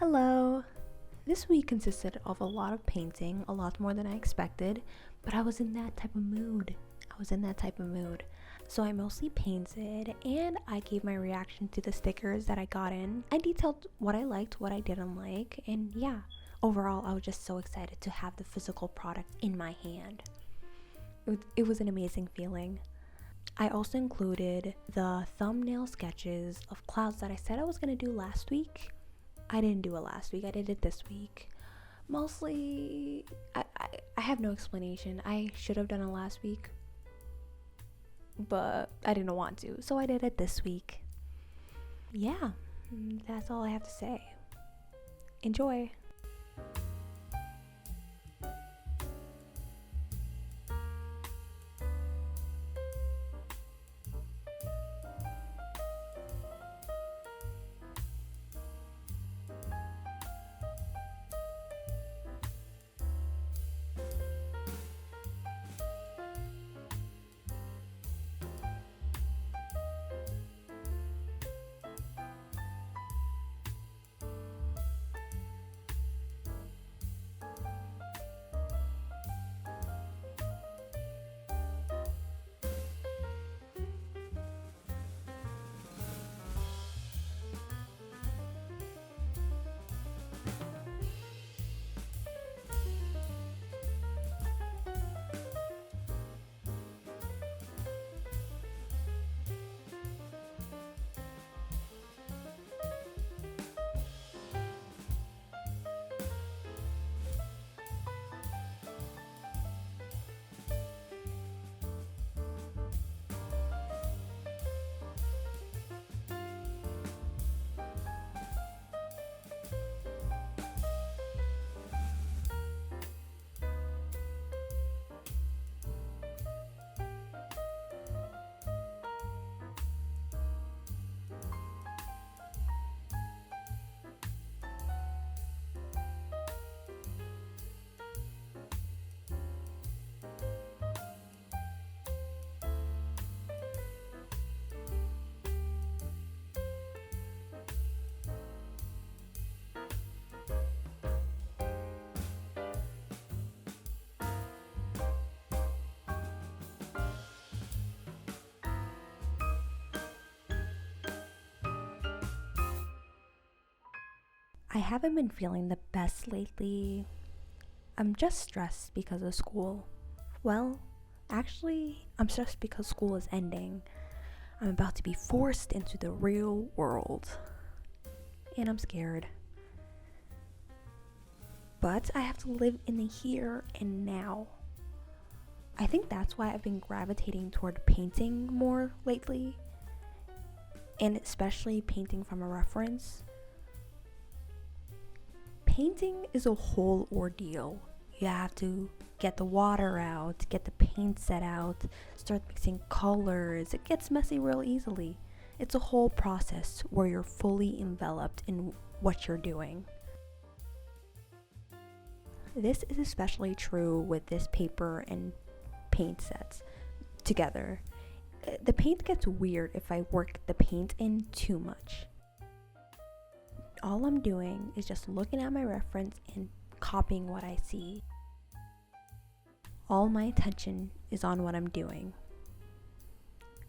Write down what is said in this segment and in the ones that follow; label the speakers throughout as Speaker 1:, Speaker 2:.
Speaker 1: Hello! This week consisted of a lot of painting, a lot more than I expected, but I was in that type of mood. So I mostly painted and I gave my reaction to the stickers that I got in. I detailed what I liked, what I didn't like, and yeah, overall I was just so excited to have the physical product in my hand. It was an amazing feeling. I also included the thumbnail sketches of clouds that I said I was going to do last week. I didn't do it last week, I did it this week. Mostly, I have no explanation. I should have done it last week, but I didn't want to, so I did it this week. Yeah, that's all I have to say. Enjoy! I haven't been feeling the best lately. I'm just stressed because of school. Well, actually, I'm stressed because school is ending. I'm about to be forced into the real world. And I'm scared. But I have to live in the here and now. I think that's why I've been gravitating toward painting more lately. And especially painting from a reference. Painting is a whole ordeal. You have to get the water out, get the paint set out, start mixing colors. It gets messy real easily. It's a whole process where you're fully enveloped in what you're doing. This is especially true with this paper and paint sets together. The paint gets weird if I work the paint in too much. All I'm doing is just looking at my reference and copying what I see. All my attention is on what I'm doing.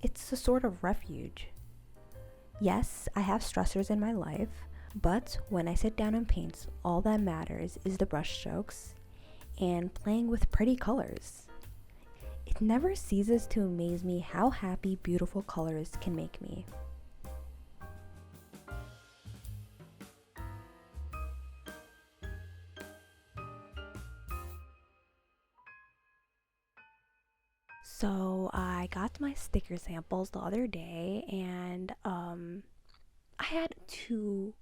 Speaker 1: It's a sort of refuge. Yes, I have stressors in my life, but when I sit down and paint, all that matters is the brush strokes and playing with pretty colors. It never ceases to amaze me how happy beautiful colors can make me. So I got my sticker samples the other day, and I had two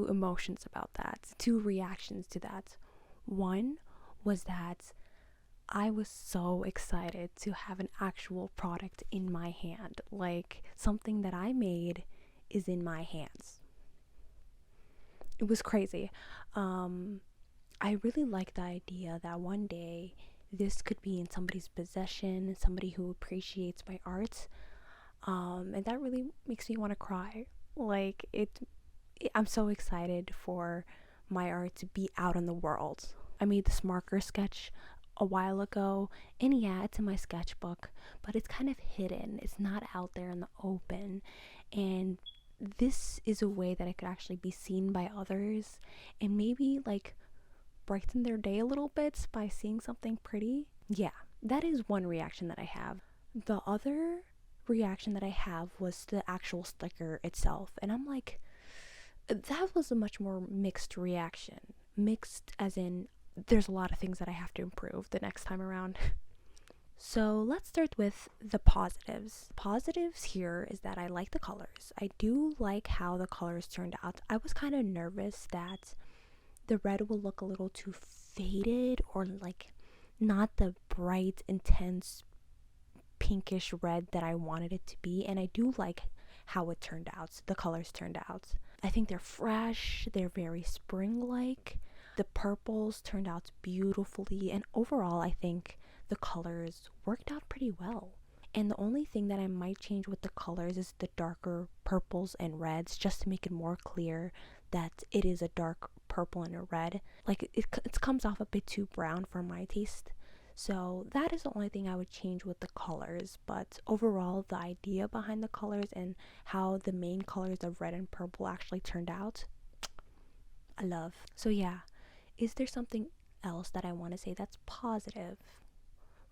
Speaker 1: emotions about that, two reactions to that. One was that I was so excited to have an actual product in my hand, like something that I made is in my hands. It was crazy. I really like the idea that one day this could be in somebody's possession, somebody who appreciates my art. And that really makes me want to cry. Like, I'm so excited for my art to be out in the world. I made this marker sketch a while ago, and yeah, it's in my sketchbook, but it's kind of hidden. It's not out there in the open, and this is a way that it could actually be seen by others and maybe like brighten their day a little bit by seeing something pretty. Yeah, that is one reaction that I have. The other reaction that I have was the actual sticker itself, and I'm like, that was a much more mixed reaction. Mixed as in, there's a lot of things that I have to improve the next time around. So let's start with the positives. Positives here is that I like the colors. I do like how the colors turned out. I was kind of nervous that the red will look a little too faded or like not the bright, intense pinkish red that I wanted it to be. And I do like how it turned out, the colors turned out. I think they're fresh, they're very spring-like. The purples turned out beautifully, and overall I think the colors worked out pretty well. And the only thing that I might change with the colors is the darker purples and reds, just to make it more clear that it is a dark purple and a red. Like it comes off a bit too brown for my taste. So that is the only thing I would change with the colors, but overall the idea behind the colors and how the main colors of red and purple actually turned out, I love. So yeah, is there something else that I want to say that's positive?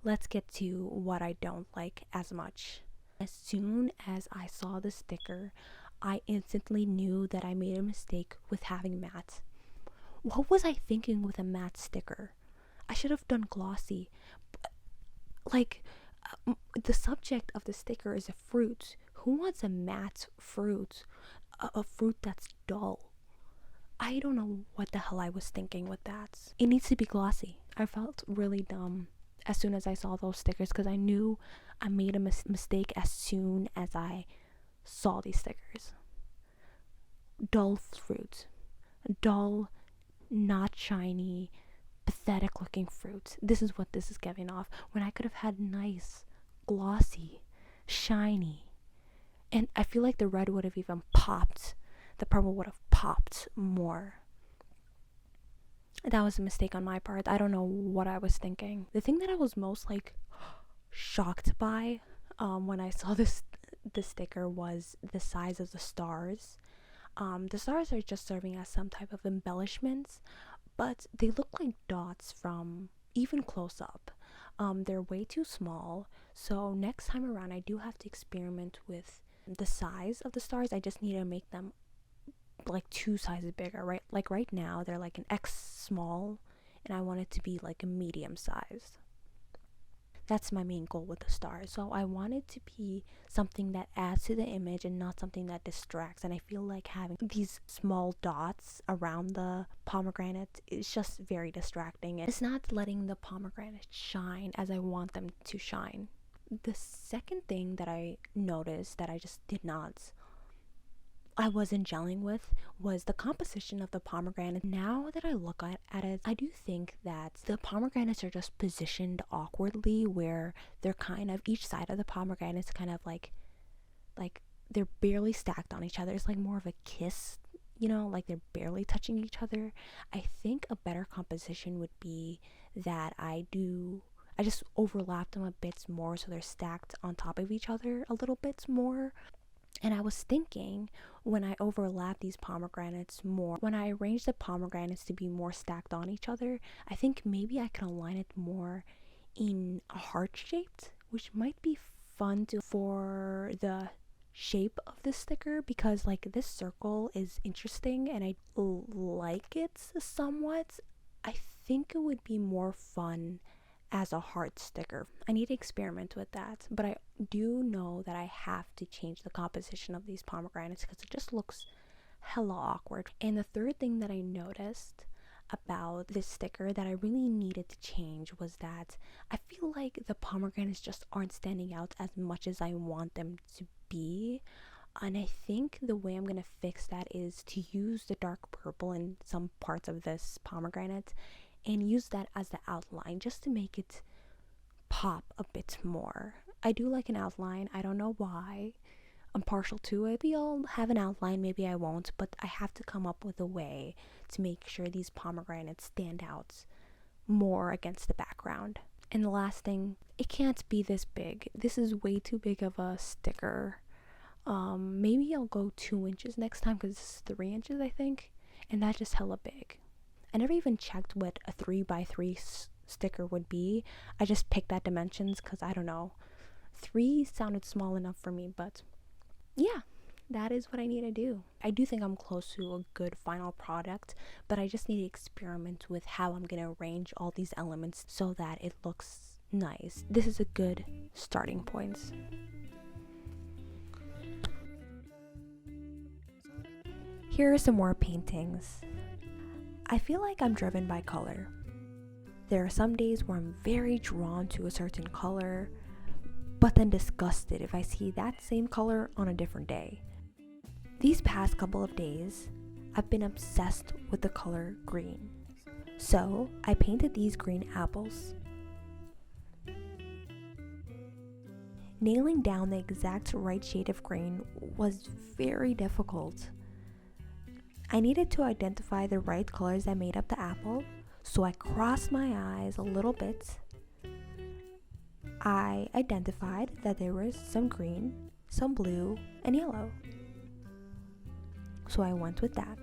Speaker 1: Let's get to what I don't like as much. As soon as I saw the sticker, I instantly knew that I made a mistake with having matte. What was I thinking with a matte sticker? I should have done glossy. Like, the subject of the sticker is a fruit. Who wants a matte fruit? A fruit that's dull. I don't know what the hell I was thinking with that. It needs to be glossy. I felt really dumb as soon as I saw those stickers because I knew I made a mistake as soon as I saw these stickers. Dull fruit. Dull, not shiny, pathetic looking fruit. This is what this is giving off when I could have had nice, glossy, shiny. And I feel like the red would have even popped. The purple would have popped more. That was a mistake on my part. I don't know what I was thinking. The thing that I was most like shocked by when I saw the sticker was the size of the stars. The stars are just serving as some type of embellishments, but they look like dots from even close up. They're way too small, so next time around I do have to experiment with the size of the stars. I just need to make them like 2 sizes bigger, right? Like right now they're like an X small, and I want it to be like a medium size. That's my main goal with the stars. So I want it to be something that adds to the image and not something that distracts. And I feel like having these small dots around the pomegranate is just very distracting. It's not letting the pomegranate shine as I want them to shine. The second thing that I noticed that I wasn't gelling with was the composition of the pomegranate. Now that I look at it, I do think that the pomegranates are just positioned awkwardly, where they're kind of, each side of the pomegranate's kind of like they're barely stacked on each other. It's like more of a kiss, like they're barely touching each other. I think a better composition would be that I just overlap them a bit more so they're stacked on top of each other a little bit more. And I was thinking, when I overlap these pomegranates more, when I arrange the pomegranates to be more stacked on each other, I think maybe I can align it more in a heart shaped, which might be fun for the shape of the sticker, because like this circle is interesting and I like it somewhat. I think it would be more fun as a heart sticker. I need to experiment with that, but I do know that I have to change the composition of these pomegranates because it just looks hella awkward. And the third thing that I noticed about this sticker that I really needed to change was that I feel like the pomegranates just aren't standing out as much as I want them to be. And I think the way I'm going to fix that is to use the dark purple in some parts of this pomegranate and use that as the outline just to make it pop a bit more. I do like an outline. I don't know why. I'm partial to it. Maybe I'll have an outline, maybe I won't, but I have to come up with a way to make sure these pomegranates stand out more against the background. And the last thing, it can't be this big. This is way too big of a sticker. Maybe I'll go 2 inches next time because this is 3 inches, I think, and that's just hella big. I never even checked what a 3x3 sticker would be. I just picked that dimensions because I don't know. 3 sounded small enough for me, but yeah, that is what I need to do. I do think I'm close to a good final product, but I just need to experiment with how I'm going to arrange all these elements so that it looks nice. This is a good starting point. Here are some more paintings. I feel like I'm driven by color. There are some days where I'm very drawn to a certain color, but then disgusted if I see that same color on a different day. These past couple of days, I've been obsessed with the color green. So I painted these green apples. Nailing down the exact right shade of green was very difficult. I needed to identify the right colors that made up the apple, so I crossed my eyes a little bit. I identified that there was some green, some blue, and yellow. So I went with that.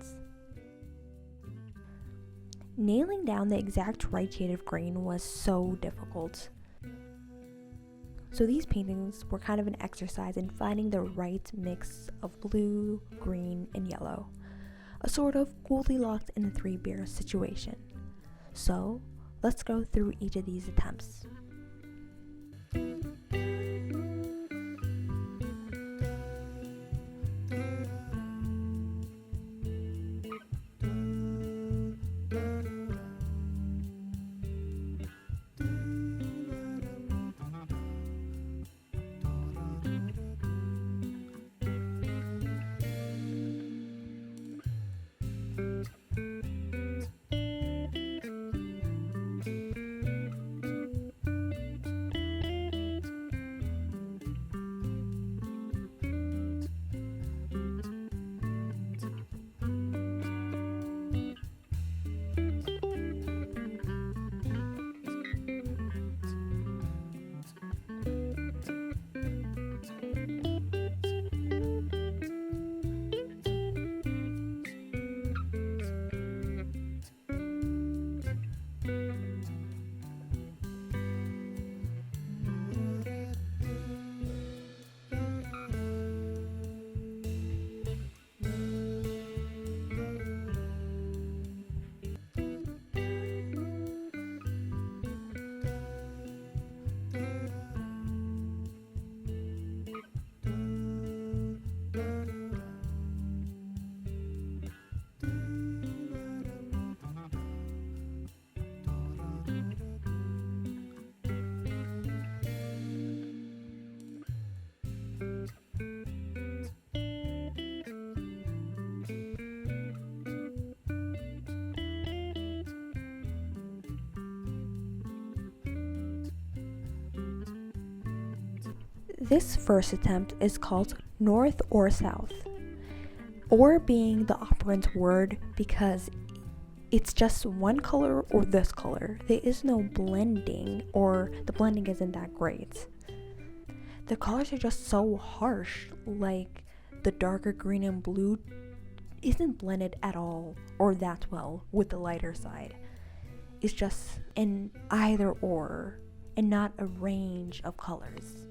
Speaker 1: Nailing down the exact right shade of green was so difficult. So these paintings were kind of an exercise in finding the right mix of blue, green, and yellow. A sort of Goldilocks and the Three Bears situation. So let's go through each of these attempts. This first attempt is called North or South, or being the operant word because it's just one color or this color. There is no blending, or the blending isn't that great. The colors are just so harsh, like the darker green and blue isn't blended at all or that well with the lighter side. It's just an either or and not a range of colors.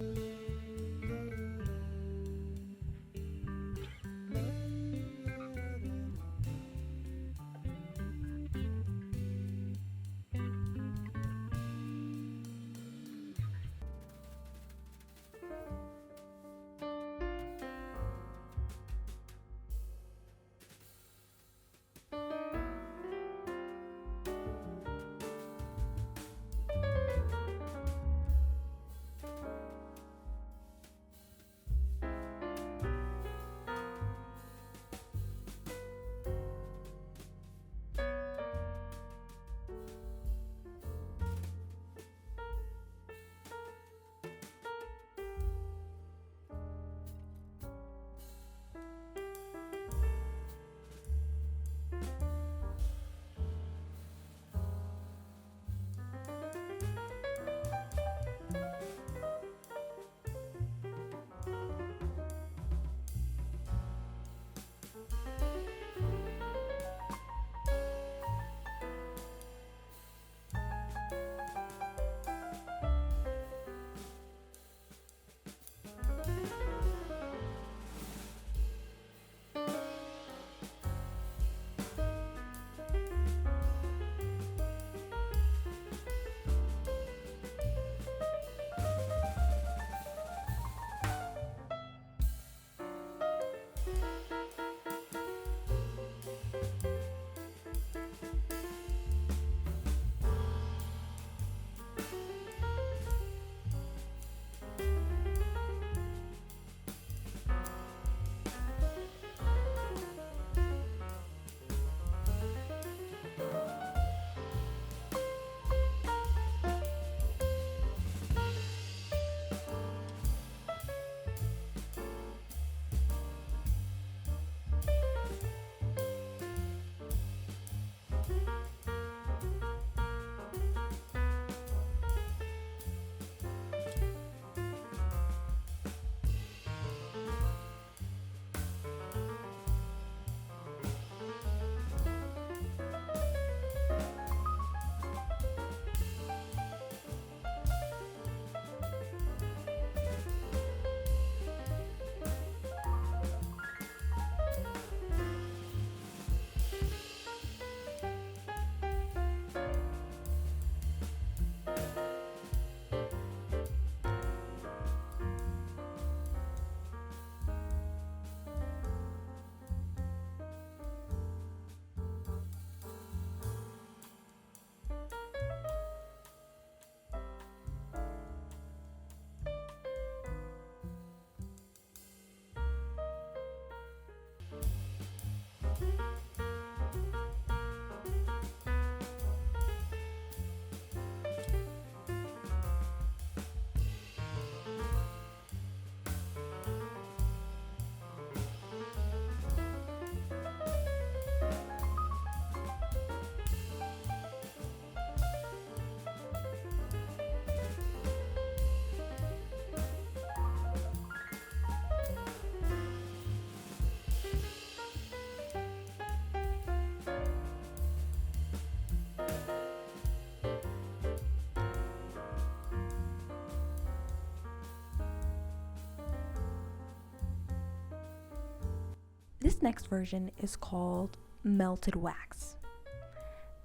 Speaker 1: This next version is called Melted Wax.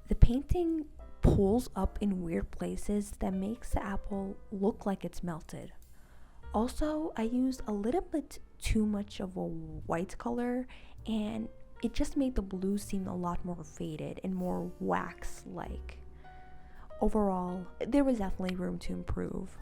Speaker 1: The painting pulls up in weird places that makes the apple look like it's melted. Also, I used a little bit too much of a white color, and it just made the blue seem a lot more faded and more wax-like. Overall, there was definitely room to improve.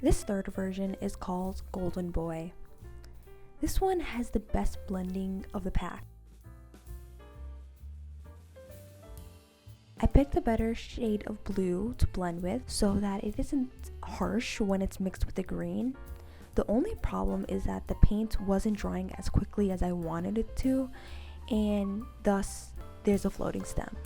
Speaker 1: This third version is called Golden Boy. This one has the best blending of the pack. I picked a better shade of blue to blend with so that it isn't harsh when it's mixed with the green. The only problem is that the paint wasn't drying as quickly as I wanted it to, and thus there's a floating stem.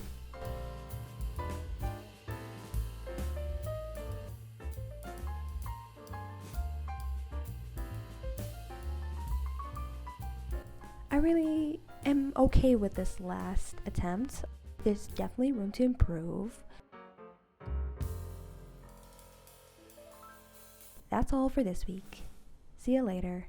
Speaker 1: I really am okay with this last attempt. There's definitely room to improve. That's all for this week. See you later.